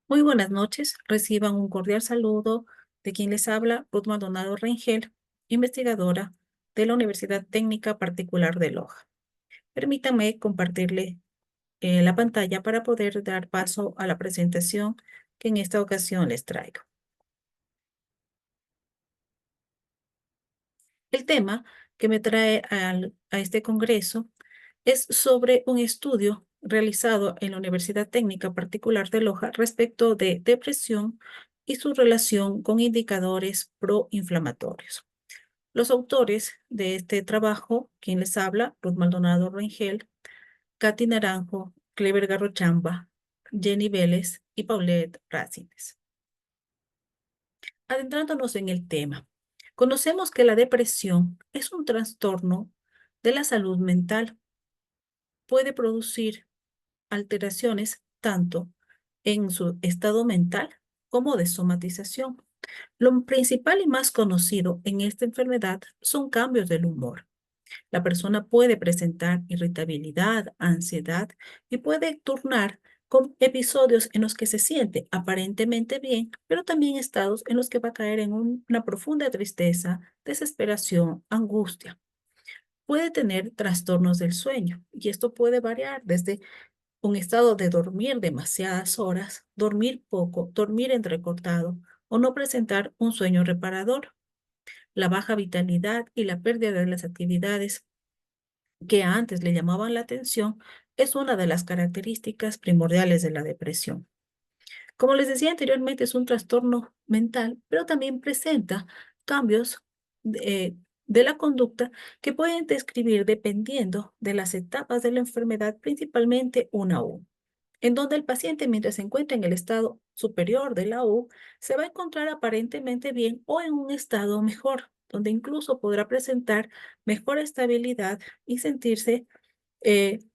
Muy buenas noches. Reciban un cordial saludo de quien les habla, Ruth Maldonado Rengel, investigadora de la Universidad Técnica Particular de Loja. Permítanme compartirle la pantalla para poder dar paso a la presentación que en esta ocasión les traigo. El tema que me trae a este congreso es sobre un estudio realizado en la Universidad Técnica Particular de Loja respecto de depresión y su relación con indicadores proinflamatorios. Los autores de este trabajo, quien les habla, Ruth Maldonado Rengel, Katy Naranjo, Clever Garrochamba, Jenny Vélez y Paulette Racines. Adentrándonos en el tema, conocemos que la depresión es un trastorno de la salud mental. Puede producir alteraciones tanto en su estado mental como de somatización. Lo principal y más conocido en esta enfermedad son cambios del humor. La persona puede presentar irritabilidad, ansiedad y puede turnar con episodios en los que se siente aparentemente bien, pero también estados en los que va a caer en una profunda tristeza, desesperación, angustia. Puede tener trastornos del sueño y esto puede variar desde un estado de dormir demasiadas horas, dormir poco, dormir entrecortado o no presentar un sueño reparador. La baja vitalidad y la pérdida de las actividades que antes le llamaban la atención es una de las características primordiales de la depresión. Como les decía anteriormente, es un trastorno mental, pero también presenta cambios de la conducta que pueden describir dependiendo de las etapas de la enfermedad, principalmente una U, en donde el paciente, mientras se encuentra en el estado superior de la U, se va a encontrar aparentemente bien o en un estado mejor, donde incluso podrá presentar mejor estabilidad y sentirse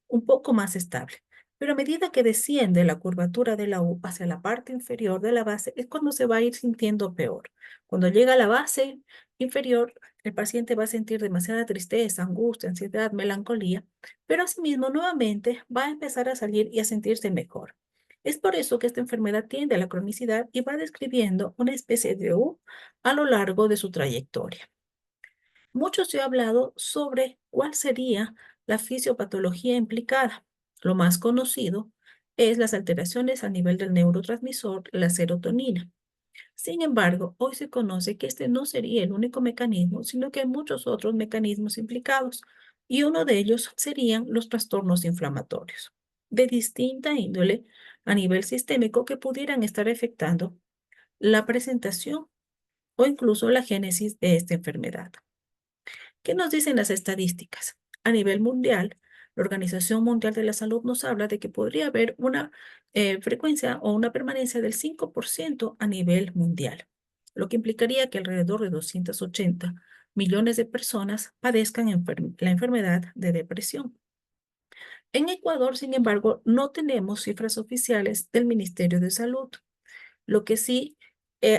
un poco más estable. Pero a medida que desciende la curvatura de la U hacia la parte inferior de la base, es cuando se va a ir sintiendo peor. Cuando llega a la base inferior, el paciente va a sentir demasiada tristeza, angustia, ansiedad, melancolía, pero asimismo nuevamente va a empezar a salir y a sentirse mejor. Es por eso que esta enfermedad tiende a la cronicidad y va describiendo una especie de U a lo largo de su trayectoria. Mucho se ha hablado sobre cuál sería la fisiopatología implicada. Lo más conocido es las alteraciones a nivel del neurotransmisor, la serotonina. Sin embargo, hoy se conoce que este no sería el único mecanismo, sino que hay muchos otros mecanismos implicados, y uno de ellos serían los trastornos inflamatorios, de distinta índole a nivel sistémico que pudieran estar afectando la presentación o incluso la génesis de esta enfermedad. ¿Qué nos dicen las estadísticas? A nivel mundial, la Organización Mundial de la Salud nos habla de que podría haber una frecuencia o una permanencia del 5% a nivel mundial, lo que implicaría que alrededor de 280 millones de personas padezcan la enfermedad de depresión. En Ecuador, sin embargo, no tenemos cifras oficiales del Ministerio de Salud. Lo que sí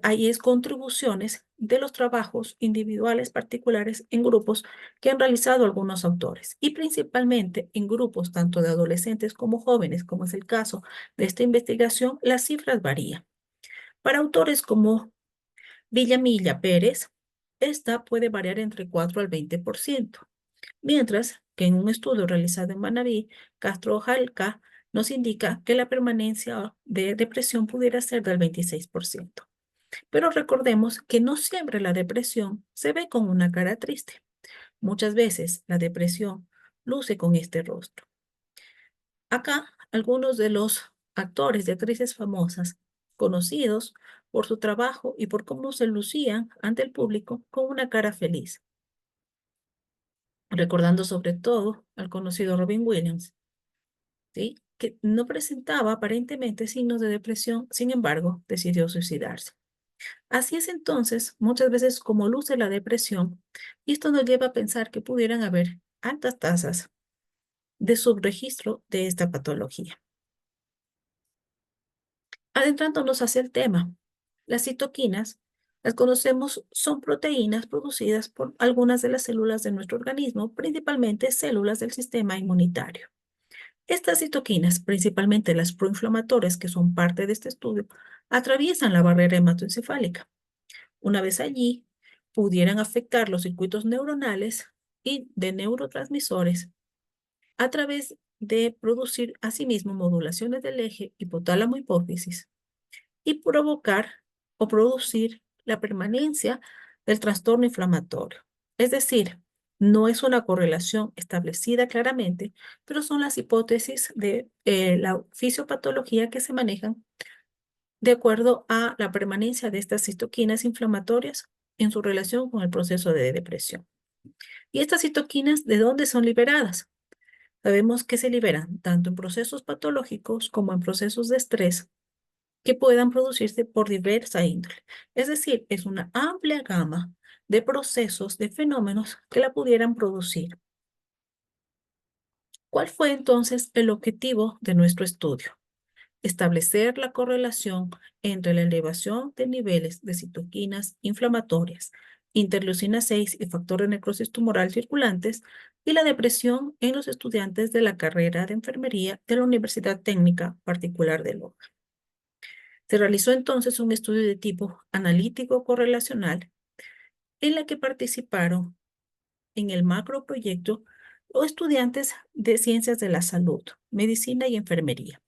hay es contribuciones de los trabajos individuales particulares en grupos que han realizado algunos autores y principalmente en grupos tanto de adolescentes como jóvenes, como es el caso de esta investigación, las cifras varían. Para autores como Villamilla Pérez, esta puede variar entre 4 al 20%, mientras que en un estudio realizado en Manabí, Castro Jalca nos indica que la permanencia de depresión pudiera ser del 26%. Pero recordemos que no siempre la depresión se ve con una cara triste. Muchas veces la depresión luce con este rostro. Acá, algunos de los actores y actrices famosas, conocidos por su trabajo y por cómo se lucían ante el público con una cara feliz, recordando sobre todo al conocido Robin Williams, ¿sí? Que no presentaba aparentemente signos de depresión, sin embargo, decidió suicidarse. Así es entonces, muchas veces como luce la depresión, y esto nos lleva a pensar que pudieran haber altas tasas de subregistro de esta patología. Adentrándonos hacia el tema, las citoquinas, las conocemos, son proteínas producidas por algunas de las células de nuestro organismo, principalmente células del sistema inmunitario. Estas citoquinas, principalmente las proinflamatorias que son parte de este estudio, atraviesan la barrera hematoencefálica. Una vez allí, pudieran afectar los circuitos neuronales y de neurotransmisores a través de producir asimismo modulaciones del eje hipotálamo-hipófisis y provocar o producir la permanencia del trastorno inflamatorio. Es decir, no es una correlación establecida claramente, pero son las hipótesis de la fisiopatología que se manejan de acuerdo a la permanencia de estas citoquinas inflamatorias en su relación con el proceso de depresión. ¿Y estas citoquinas de dónde son liberadas? Sabemos que se liberan tanto en procesos patológicos como en procesos de estrés que puedan producirse por diversa índole. Es decir, es una amplia gama de procesos, de fenómenos que la pudieran producir. ¿Cuál fue entonces el objetivo de nuestro estudio? Establecer la correlación entre la elevación de niveles de citoquinas inflamatorias, interleucina 6 y factor de necrosis tumoral circulantes y la depresión en los estudiantes de la carrera de enfermería de la Universidad Técnica Particular de Loja. Se realizó entonces un estudio de tipo analítico correlacional en la que participaron en el macroproyecto los estudiantes de ciencias de la salud, medicina y enfermería.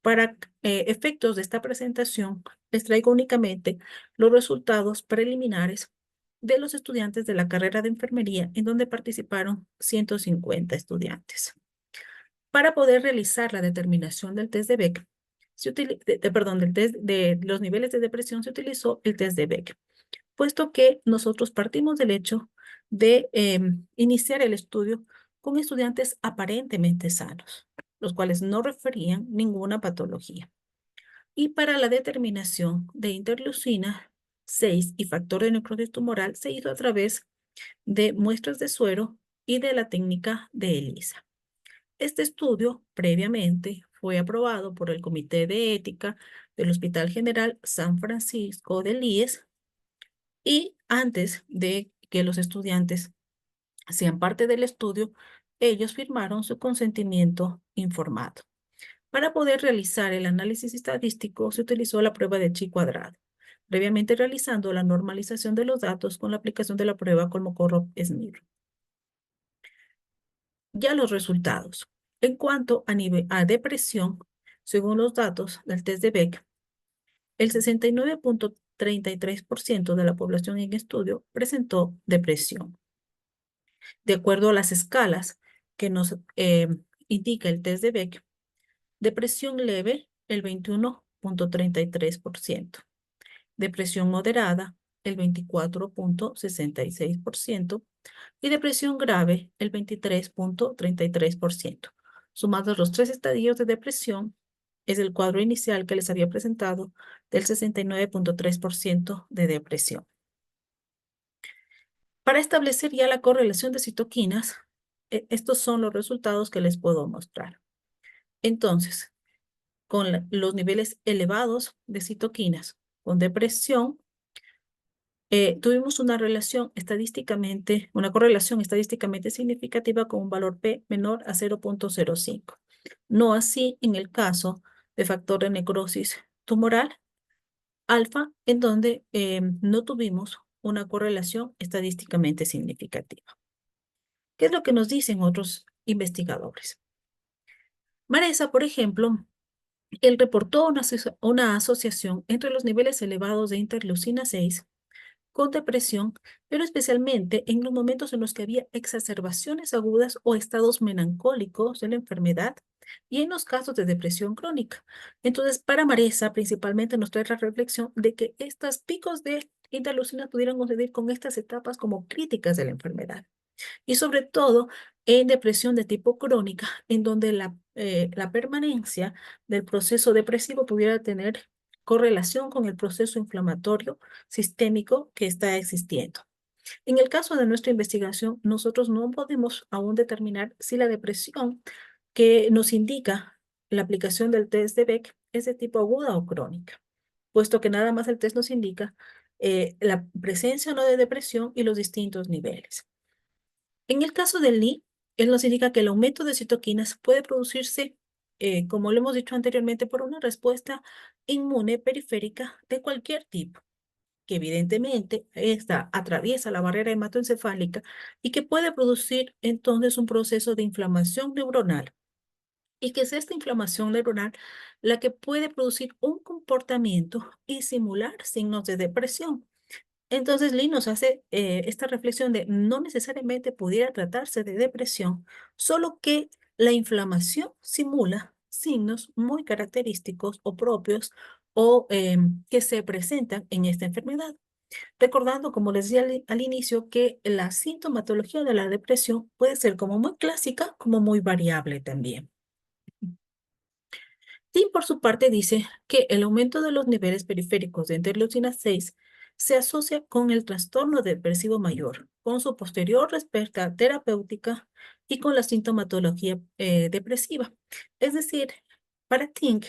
Para efectos de esta presentación, les traigo únicamente los resultados preliminares de los estudiantes de la carrera de enfermería, en donde participaron 150 estudiantes. Para poder realizar la determinación del test de Beck, perdón, del test de los niveles de depresión, se utilizó el test de Beck, puesto que nosotros partimos del hecho de iniciar el estudio con estudiantes aparentemente sanos, los cuales no referían ninguna patología. Y para la determinación de interleucina 6 y factor de necrosis tumoral se hizo a través de muestras de suero y de la técnica de ELISA. Este estudio previamente fue aprobado por el Comité de Ética del Hospital General San Francisco del IES y antes de que los estudiantes sean parte del estudio, ellos firmaron su consentimiento informado. Para poder realizar el análisis estadístico se utilizó la prueba de chi cuadrado, previamente realizando la normalización de los datos con la aplicación de la prueba Kolmogorov-Smirnov. Ya los resultados. En cuanto a depresión, según los datos del test de Beck, el 69.33% de la población en estudio presentó depresión. De acuerdo a las escalas que nos indica el test de Beck, depresión leve, el 21.33%, depresión moderada, el 24.66%, y depresión grave, el 23.33%. Sumados los tres estadios de depresión, es el cuadro inicial que les había presentado del 69.3% de depresión. Para establecer ya la correlación de citoquinas, estos son los resultados que les puedo mostrar. Entonces, con los niveles elevados de citoquinas con depresión, tuvimos una correlación estadísticamente significativa con un valor P menor a 0.05. No así en el caso de factor de necrosis tumoral alfa, en donde no tuvimos una correlación estadísticamente significativa. ¿Qué es lo que nos dicen otros investigadores? Maresa, por ejemplo, él reportó una asociación entre los niveles elevados de interleucina 6 con depresión, pero especialmente en los momentos en los que había exacerbaciones agudas o estados melancólicos de la enfermedad y en los casos de depresión crónica. Entonces, para Maresa, principalmente nos trae la reflexión de que estos picos de interleucina pudieran coincidir con estas etapas como críticas de la enfermedad. Y sobre todo en depresión de tipo crónica, en donde la permanencia del proceso depresivo pudiera tener correlación con el proceso inflamatorio sistémico que está existiendo. En el caso de nuestra investigación, nosotros no podemos aún determinar si la depresión que nos indica la aplicación del test de Beck es de tipo aguda o crónica, puesto que nada más el test nos indica la presencia o no de depresión y los distintos niveles. En el caso del Li, él nos indica que el aumento de citoquinas puede producirse como lo hemos dicho anteriormente, por una respuesta inmune periférica de cualquier tipo, que evidentemente esta atraviesa la barrera hematoencefálica y que puede producir entonces un proceso de inflamación neuronal. Y que es esta inflamación neuronal la que puede producir un comportamiento y simular signos de depresión. Entonces, Lee nos hace esta reflexión de no necesariamente pudiera tratarse de depresión, solo que la inflamación simula signos muy característicos o propios o que se presentan en esta enfermedad. Recordando, como les decía al inicio, que la sintomatología de la depresión puede ser como muy clásica, como muy variable también. Tim, por su parte, dice que el aumento de los niveles periféricos de interleucina 6 se asocia con el trastorno depresivo mayor, con su posterior respuesta terapéutica y con la sintomatología depresiva. Es decir, para Tink,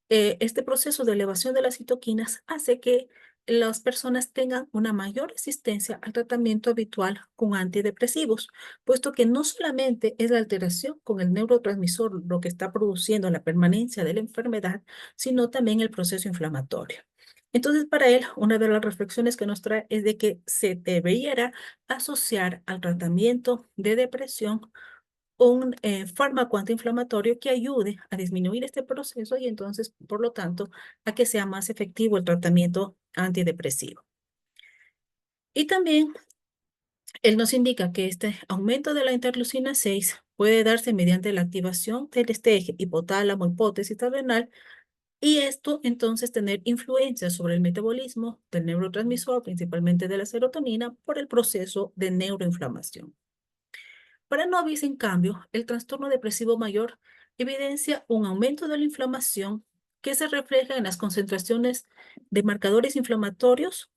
este proceso de elevación de las citoquinas hace que las personas tengan una mayor resistencia al tratamiento habitual con antidepresivos, puesto que no solamente es la alteración con el neurotransmisor lo que está produciendo la permanencia de la enfermedad, sino también el proceso inflamatorio. Entonces, para él, una de las reflexiones que nos trae es de que se debiera asociar al tratamiento de depresión un fármaco antiinflamatorio que ayude a disminuir este proceso y entonces, por lo tanto, a que sea más efectivo el tratamiento antidepresivo. Y también él nos indica que este aumento de la interleucina 6 puede darse mediante la activación del eje hipotálamo hipótesis adrenal y esto entonces tener influencia sobre el metabolismo del neurotransmisor, principalmente de la serotonina, por el proceso de neuroinflamación. Para Novis, en cambio, el trastorno depresivo mayor evidencia un aumento de la inflamación que se refleja en las concentraciones de marcadores inflamatorios,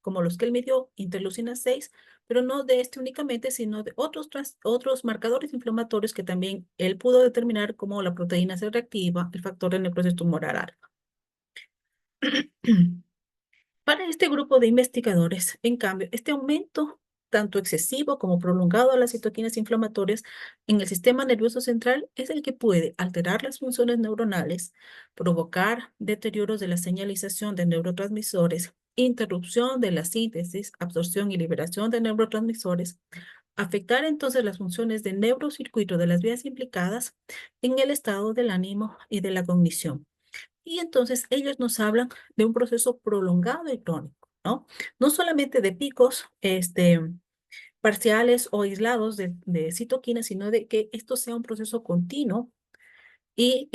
como los que él midió, interleucina 6, pero no de este únicamente, sino de otros marcadores inflamatorios que también él pudo determinar, como la proteína C reactiva, el factor de necrosis tumoral alfa. Para este grupo de investigadores, en cambio, este aumento, tanto excesivo como prolongado de las citoquinas inflamatorias en el sistema nervioso central, es el que puede alterar las funciones neuronales, provocar deterioros de la señalización de neurotransmisores, interrupción de la síntesis, absorción y liberación de neurotransmisores, afectar entonces las funciones de neurocircuito de las vías implicadas en el estado del ánimo y de la cognición. Y entonces ellos nos hablan de un proceso prolongado y crónico, ¿no? No solamente de picos parciales o aislados de citoquinas, sino de que esto sea un proceso y,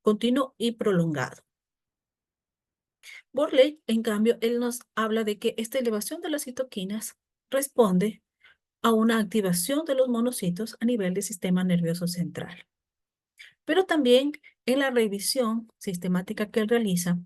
continuo y prolongado. Borley, en cambio, él nos habla de que esta elevación de las citoquinas responde a una activación de los monocitos a nivel del sistema nervioso central. Pero también en la revisión sistemática que él realiza,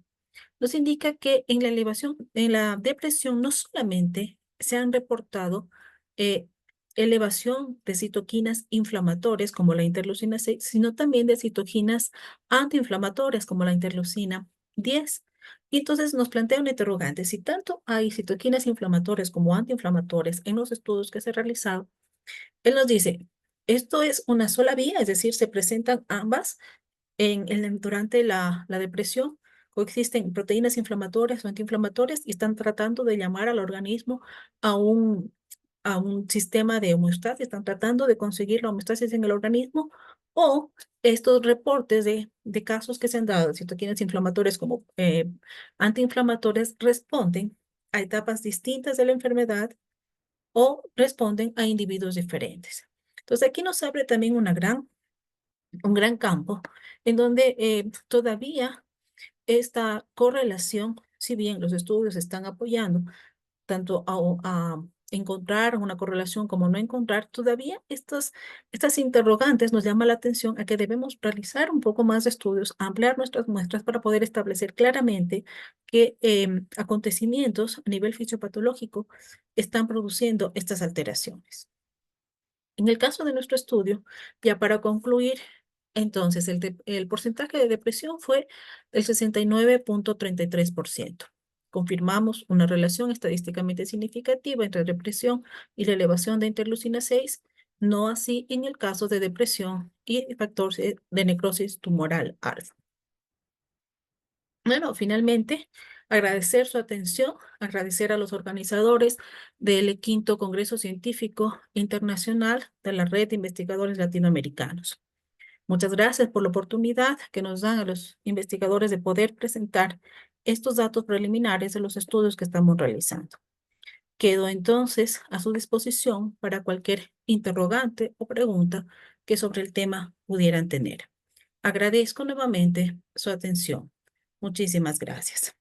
nos indica que en la elevación, en la depresión, no solamente se han reportado eh, elevación de citoquinas inflamatorias como la interleucina 6, sino también de citoquinas antiinflamatorias como la interleucina 10. Y entonces nos plantea un interrogante: si tanto hay citoquinas inflamatorias como antiinflamatorias en los estudios que se han realizado, él nos dice, esto es una sola vía, es decir, se presentan ambas durante la depresión, coexisten proteínas inflamatorias o antiinflamatorias y están tratando de llamar al organismo a un sistema de homeostasis, están tratando de conseguir la homeostasis en el organismo, o estos reportes de casos que se han dado de citoquinas inflamatorias como antiinflamatorias responden a etapas distintas de la enfermedad o responden a individuos diferentes. Entonces aquí nos abre también un gran campo en donde todavía esta correlación, si bien los estudios están apoyando tanto a encontrar una correlación como no encontrar, todavía estas interrogantes nos llaman la atención a que debemos realizar un poco más de estudios, ampliar nuestras muestras para poder establecer claramente qué acontecimientos a nivel fisiopatológico están produciendo estas alteraciones. En el caso de nuestro estudio, ya para concluir, entonces el porcentaje de depresión fue del 69,33%. Confirmamos una relación estadísticamente significativa entre depresión y la elevación de interleucina 6 no así en el caso de depresión y factores de necrosis tumoral alfa. Bueno, finalmente, agradecer su atención, agradecer a los organizadores del quinto Congreso Científico Internacional de la Red de Investigadores Latinoamericanos. Muchas gracias por la oportunidad que nos dan a los investigadores de poder presentar estos datos preliminares de los estudios que estamos realizando. Quedo entonces a su disposición para cualquier interrogante o pregunta que sobre el tema pudieran tener. Agradezco nuevamente su atención. Muchísimas gracias.